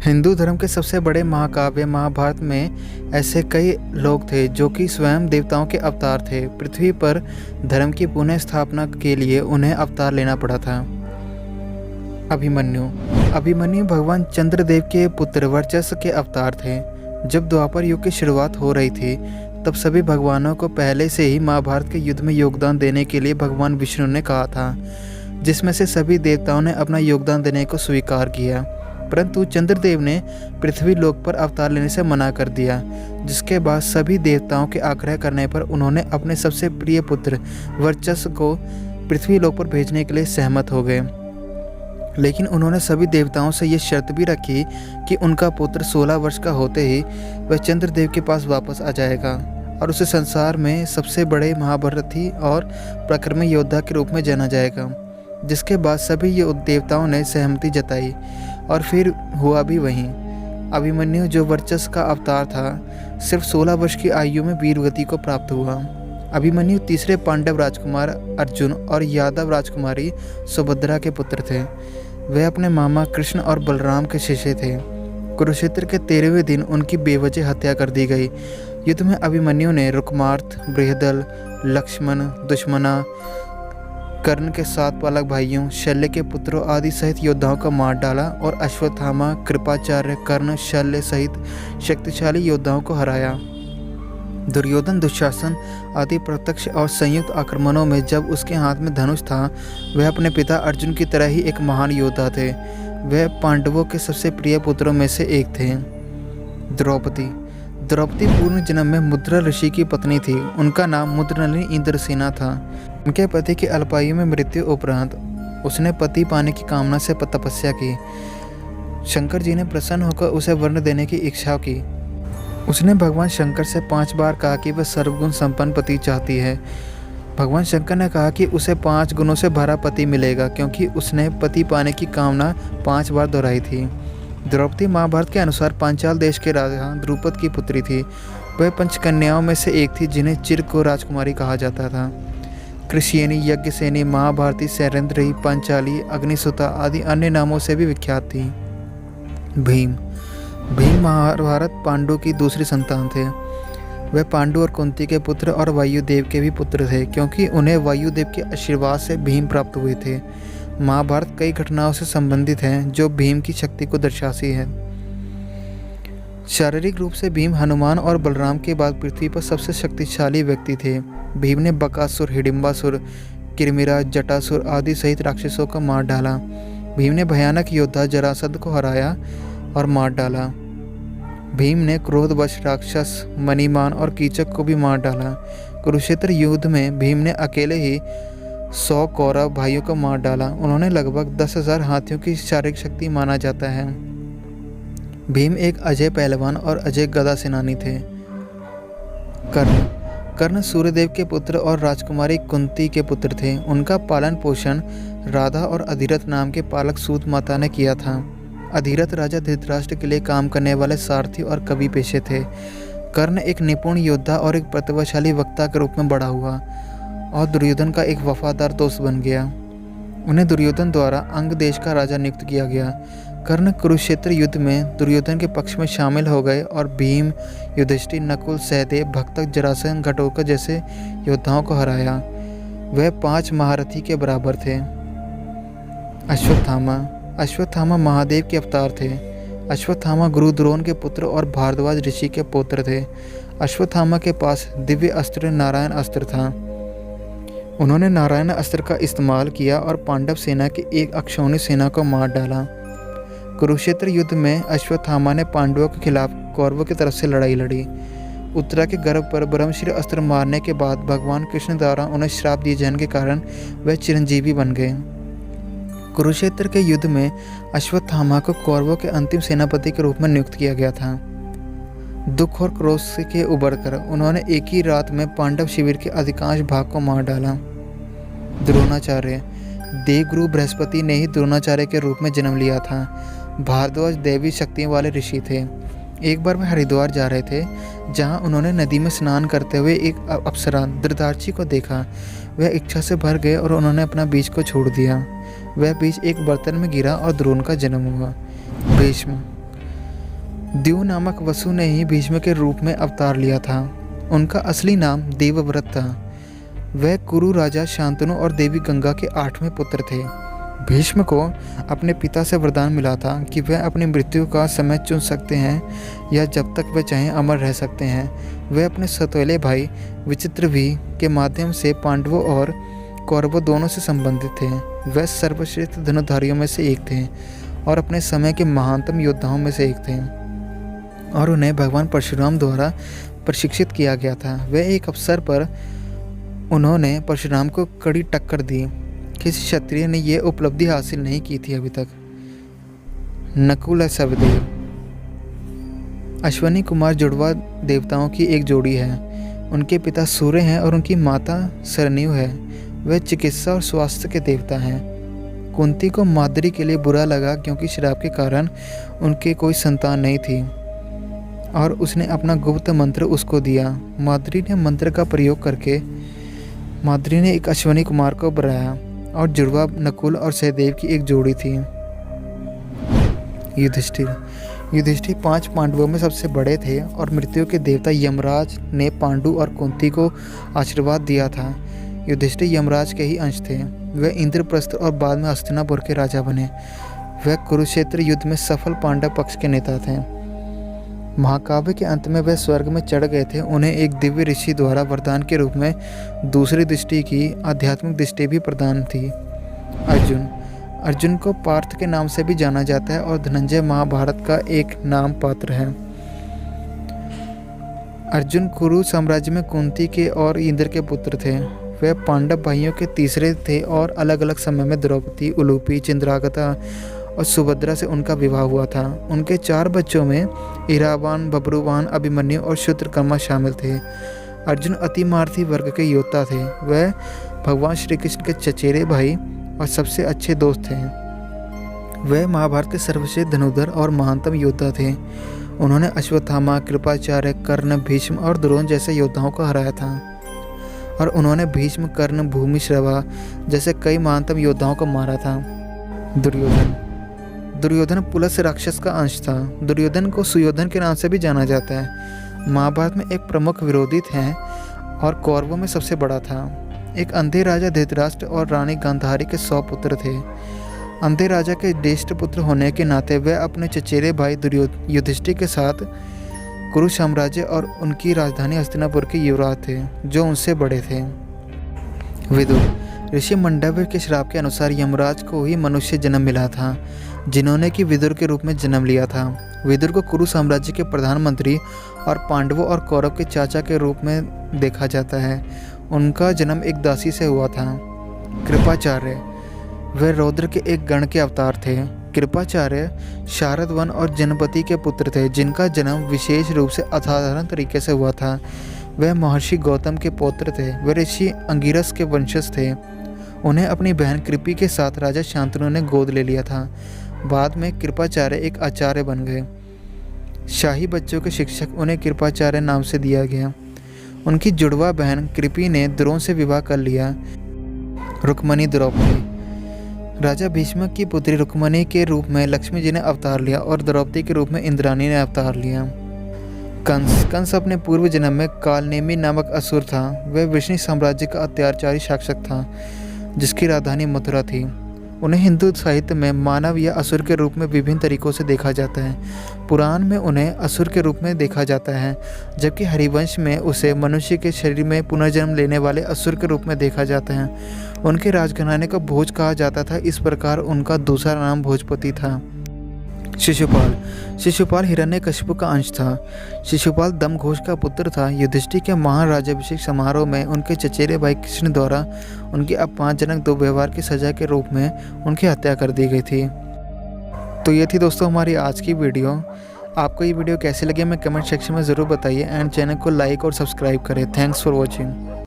हिंदू धर्म के सबसे बड़े महाकाव्य महाभारत में ऐसे कई लोग थे जो कि स्वयं देवताओं के अवतार थे। पृथ्वी पर धर्म की पुनः स्थापना के लिए उन्हें अवतार लेना पड़ा था। अभिमन्यु अभिमन्यु भगवान चंद्रदेव के पुत्र वर्चस्व के अवतार थे। जब द्वापर युग की शुरुआत हो रही थी तब सभी भगवानों को पहले से ही महाभारत के युद्ध में योगदान देने के लिए भगवान विष्णु ने कहा था, जिसमें से सभी देवताओं ने अपना योगदान देने को स्वीकार किया। परंतु चंद्रदेव ने पृथ्वी लोक पर अवतार लेने से मना कर दिया, जिसके बाद सभी देवताओं के आग्रह करने पर उन्होंने अपने सबसे प्रिय पुत्र वर्चस्व को पृथ्वी लोक पर भेजने के लिए सहमत हो गए। लेकिन उन्होंने सभी देवताओं से ये शर्त भी रखी कि उनका पुत्र 16 वर्ष का होते ही वह चंद्रदेव के पास वापस आ जाएगा और उसे संसार में सबसे बड़े महाभारती और पराक्रमी योद्धा के रूप में जाना जाएगा। जिसके बाद सभी देवताओं ने सहमति जताई और फिर हुआ भी वहीं। अभिमन्यु जो वर्चस्व का अवतार था, सिर्फ 16 वर्ष की आयु में वीरगति को प्राप्त हुआ। अभिमन्यु तीसरे पांडव राजकुमार अर्जुन और यादव राजकुमारी सुभद्रा के पुत्र थे। वे अपने मामा कृष्ण और बलराम के शिष्य थे। कुरुक्षेत्र के 13वें दिन उनकी बेवजह हत्या कर दी गई। युद्ध में अभिमन्यु ने रुकमार्थ, बृहदल, लक्ष्मण, दुश्मना, कर्ण के 7 पालक भाइयों, शल्य के पुत्रों आदि सहित योद्धाओं को मार डाला और अश्वत्थामा, कृपाचार्य, कर्ण, शल्य सहित शक्तिशाली योद्धाओं को हराया। दुर्योधन, दुशासन आदि प्रत्यक्ष और संयुक्त आक्रमणों में जब उसके हाथ में धनुष था, वह अपने पिता अर्जुन की तरह ही एक महान योद्धा थे। वह पांडवों के सबसे प्रिय पुत्रों में से एक थे। द्रौपदी पूर्व जन्म में मुद्रा ऋषि की पत्नी थी। उनका नाम मुद्रनलिनी इंद्रसेना था। उनके पति की अल्पायु में मृत्यु उपरांत उसने पति पाने की कामना से तपस्या की। शंकर जी ने प्रसन्न होकर उसे वर्ण देने की इच्छा की। उसने भगवान शंकर से 5 बार कहा कि वह सर्वगुण संपन्न पति चाहती है। भगवान शंकर ने कहा कि उसे 5 गुणों से भरा पति मिलेगा, क्योंकि उसने पति पाने की कामना 5 बार दोहराई थी। द्रौपदी महाभारत के अनुसार पांचाल देश के राजा द्रुपद की पुत्री थी। वह पंचकन्याओं में से एक थी जिन्हें चिर को राजकुमारी कहा जाता था। कृष्येनी, यज्ञसेनी, महाभारती, सैरेंद्री, पांचाली, अग्निसुता आदि अन्य नामों से भी विख्यात थी। भीम महाभारत पांडु की दूसरी संतान थे। वह पांडु और कुंती के पुत्र और वायुदेव के भी पुत्र थे, क्योंकि उन्हें वायुदेव के आशीर्वाद से भीम प्राप्त हुए थे। महाभारत कई घटनाओं से संबंधित हैं जो भीम की शक्ति को दर्शाती है। शारीरिक रूप से भीम हनुमान और बलराम के बाद पृथ्वी पर सबसे शक्तिशाली व्यक्ति थे। भीम ने बकासुर, हिडिंबासुर, किरमिरा, जटासुर आदि सहित राक्षसों को मार डाला। भीम ने भयानक योद्धा जरासंध को हराया और मार डाला। भीम ने क्रोधवश राक्षस मणिमान और कीचक को भी मार डाला। कुरुक्षेत्र युद्ध में भीम ने अकेले ही 100 कौरव भाइयों को मार डाला। उन्होंने लगभग 10,000 हाथियों की शारीरिक शक्ति माना जाता है। भीम एक अजय पहलवान और अजय गदा सेनानी थे। कर्ण सूर्यदेव के पुत्र और राजकुमारी कुंती के पुत्र थे। उनका पालन पोषण राधा और अधिरथ नाम के पालक सूत माता ने किया था। अधिरथ राजा धृतराष्ट्र के लिए काम करने वाले सारथी और कवि पेशे थे। कर्ण एक निपुण योद्धा और एक प्रतिभाशाली वक्ता के रूप में बड़ा हुआ और दुर्योधन का एक वफादार दोस्त बन गया। उन्हें दुर्योधन द्वारा अंग देश का राजा नियुक्त किया गया। कर्ण कुरुक्षेत्र युद्ध में दुर्योधन के पक्ष में शामिल हो गए और भीम, युधिष्ठिर, नकुल, सहदेव, भक्तक, जरासंध, घटोत्कच जैसे योद्धाओं को हराया। वह 5 महारथी के बराबर थे। अश्वत्थामा महादेव के अवतार थे। अश्वत्थामा गुरु द्रोण के पुत्र और भारद्वाज ऋषि के पुत्र थे। अश्वत्थामा के पास दिव्य अस्त्र नारायण अस्त्र था। उन्होंने नारायण अस्त्र का इस्तेमाल किया और पांडव सेना की एक अक्षौणी सेना को मार डाला। कुरुक्षेत्र युद्ध में अश्वत्थामा ने पांडवों के खिलाफ कौरवों की तरफ से लड़ाई लड़ी। उत्तरा के गर्भ पर ब्रह्मशिर अस्त्र मारने के बाद भगवान कृष्ण द्वारा उन्हें श्राप दिए जाने के कारण वह चिरंजीवी बन गए। कुरुक्षेत्र के युद्ध में अश्वत्थामा को कौरवों के अंतिम सेनापति के रूप में नियुक्त किया गया था। दुख और क्रोध से उबरकर उन्होंने एक ही रात में पांडव शिविर के अधिकांश भाग को मार डाला। द्रोणाचार्य देवगुरु बृहस्पति ने ही द्रोणाचार्य के रूप में जन्म लिया था। भारद्वाज दैवी शक्तियों वाले ऋषि थे। एक बार वे हरिद्वार जा रहे थे, जहां उन्होंने नदी में स्नान करते हुए एक अप्सरा दृढ़ार्ची को देखा। वह इच्छा से भर गए और उन्होंने अपना बीज को छोड़ दिया। वह बीज एक बर्तन में गिरा और द्रोण का जन्म हुआ। द्यू नामक वसु ने ही भीष्म के रूप में अवतार लिया था। उनका असली नाम देवव्रत था। वह कुरु राजा शांतनु और देवी गंगा के 8वें पुत्र थे। भीष्म को अपने पिता से वरदान मिला था कि वह अपनी मृत्यु का समय चुन सकते हैं या जब तक वे चाहें अमर रह सकते हैं। वे अपने सौतेले भाई विचित्रवी के माध्यम से पांडवों और कौरवों दोनों से संबंधित थे। वह सर्वश्रेष्ठ धनुधारियों में से एक थे और अपने समय के महानतम योद्धाओं में से एक थे और उन्हें भगवान परशुराम द्वारा प्रशिक्षित किया गया था। वह एक अवसर पर उन्होंने परशुराम को कड़ी टक्कर दी। किसी क्षत्रिय ने यह उपलब्धि हासिल नहीं की थी अभी तक। नकुल और सहदेव अश्वनी कुमार जुड़वा देवताओं की एक जोड़ी है। उनके पिता सूर्य हैं और उनकी माता सरन्यु है। वे चिकित्सा और स्वास्थ्य के देवता हैं। कुंती को माद्री के लिए बुरा लगा क्योंकि श्राप के कारण उनके कोई संतान नहीं थी और उसने अपना गुप्त मंत्र उसको दिया। माद्री ने मंत्र का प्रयोग करके माद्री ने एक अश्वनी कुमार को बनाया और जुड़वा नकुल और सहदेव की एक जोड़ी थी। युधिष्ठिर 5 पांडवों में सबसे बड़े थे और मृत्यु के देवता यमराज ने पांडु और कुंती को आशीर्वाद दिया था। युधिष्ठिर यमराज के ही अंश थे। वह इंद्रप्रस्थ और बाद में हस्तिनापुर के राजा बने। वह कुरुक्षेत्र युद्ध में सफल पांडव पक्ष के नेता थे। महाकाव्य के अंत में वह स्वर्ग में चढ़ गए थे। उन्हें एक दिव्य ऋषि द्वारा वरदान के रूप में दूसरी दृष्टि की आध्यात्मिक दृष्टि भी प्रदान थी। अर्जुन को पार्थ के नाम से भी जाना जाता है और धनंजय महाभारत का एक नाम पात्र है। अर्जुन कुरु साम्राज्य में कुंती के और इंद्र के पुत्र थे। वे पांडव भाइयों के तीसरे थे और अलग अलग समय में द्रौपदी, उलूपी, चंद्रागता और सुभद्रा से उनका विवाह हुआ था। उनके 4 बच्चों में इरावान, बब्रुवान, अभिमन्यु और शूद्रकर्मा शामिल थे। अर्जुन अतिमार्थी वर्ग के योद्धा थे। वह भगवान श्री कृष्ण के चचेरे भाई और सबसे अच्छे दोस्त थे। वह महाभारत के सर्वश्रेष्ठ धनुधर और महानतम योद्धा थे। उन्होंने अश्वत्थामा, कृपाचार्य, कर्ण, भीष्म और द्रोण जैसे योद्धाओं को हराया था और उन्होंने भीष्म, कर्ण, भूमिश्रवा जैसे कई महानतम योद्धाओं को मारा था। दुर्योधन पुलस राक्षस का अंश था। दुर्योधन को सुयोधन के नाम से भी जाना जाता है। महाभारत में एक प्रमुख विरोधी थे और कौरवों में सबसे बड़ा था। एक अंधे राजा धृतराष्ट्र और रानी गांधारी के 100 पुत्र थे। अंधे राजा के ज्येष्ठ पुत्र होने के नाते वह अपने चचेरे भाई युधिष्ठिर के साथ कुरु साम्राज्य और उनकी राजधानी हस्तिनापुर के युवराज थे जो उनसे बड़े थे। विदुर ऋषि मंडव्य के श्राप के अनुसार यमराज को ही मनुष्य जन्म मिला था, जिन्होंने कि विदुर के रूप में जन्म लिया था। विदुर को कुरु साम्राज्य के प्रधानमंत्री और पांडवों और कौरव के चाचा के रूप में देखा जाता है। उनका जन्म एक दासी से हुआ था। कृपाचार्य वे रौद्र के एक गण के अवतार थे। कृपाचार्य शारदवन और जनपति के पुत्र थे, जिनका जन्म विशेष रूप से असाधारण तरीके से हुआ था। वह महर्षि गौतम के पौत्र थे। वे ऋषि अंगिरस के वंशज थे। उन्हें अपनी बहन कृपि के साथ राजा शांतनु ने गोद ले लिया था। बाद में कृपाचार्य एक आचार्य बन गए। शाही बच्चों के शिक्षक उन्हें कृपाचार्य नाम से दिया गया। उनकी जुड़वा बहन कृपि ने द्रोण से विवाह कर लिया। रुक्मणी द्रौपदी राजा भीष्म की पुत्री रुक्मणी के रूप में लक्ष्मी जी ने अवतार लिया और द्रौपदी के रूप में इंद्राणी ने अवतार लिया। कंस अपने पूर्व जन्म में कालनेमी नामक असुर था। वह विष्णु साम्राज्य का अत्याचारी शासक था जिसकी राजधानी मथुरा थी। उन्हें हिंदू साहित्य में मानव या असुर के रूप में विभिन्न तरीकों से देखा जाता है। पुराण में उन्हें असुर के रूप में देखा जाता है, जबकि हरिवंश में उसे मनुष्य के शरीर में पुनर्जन्म लेने वाले असुर के रूप में देखा जाता है। उनके राजघराने को भोज कहा जाता था। इस प्रकार उनका दूसरा नाम भोजपति था। शिशुपाल हिरण्यकशिपु का अंश था। शिशुपाल दमघोष का पुत्र था। युधिष्ठिर के महाराजाभिषेक समारोह में उनके चचेरे भाई कृष्ण द्वारा उनके अपमानजनक दुर्व्यवहार की सजा के रूप में उनकी हत्या कर दी गई थी। तो ये थी दोस्तों हमारी आज की वीडियो। आपको ये वीडियो कैसी लगी हमें कमेंट सेक्शन में ज़रूर बताइए एंड चैनल को लाइक और सब्सक्राइब करें। Thanks for watching.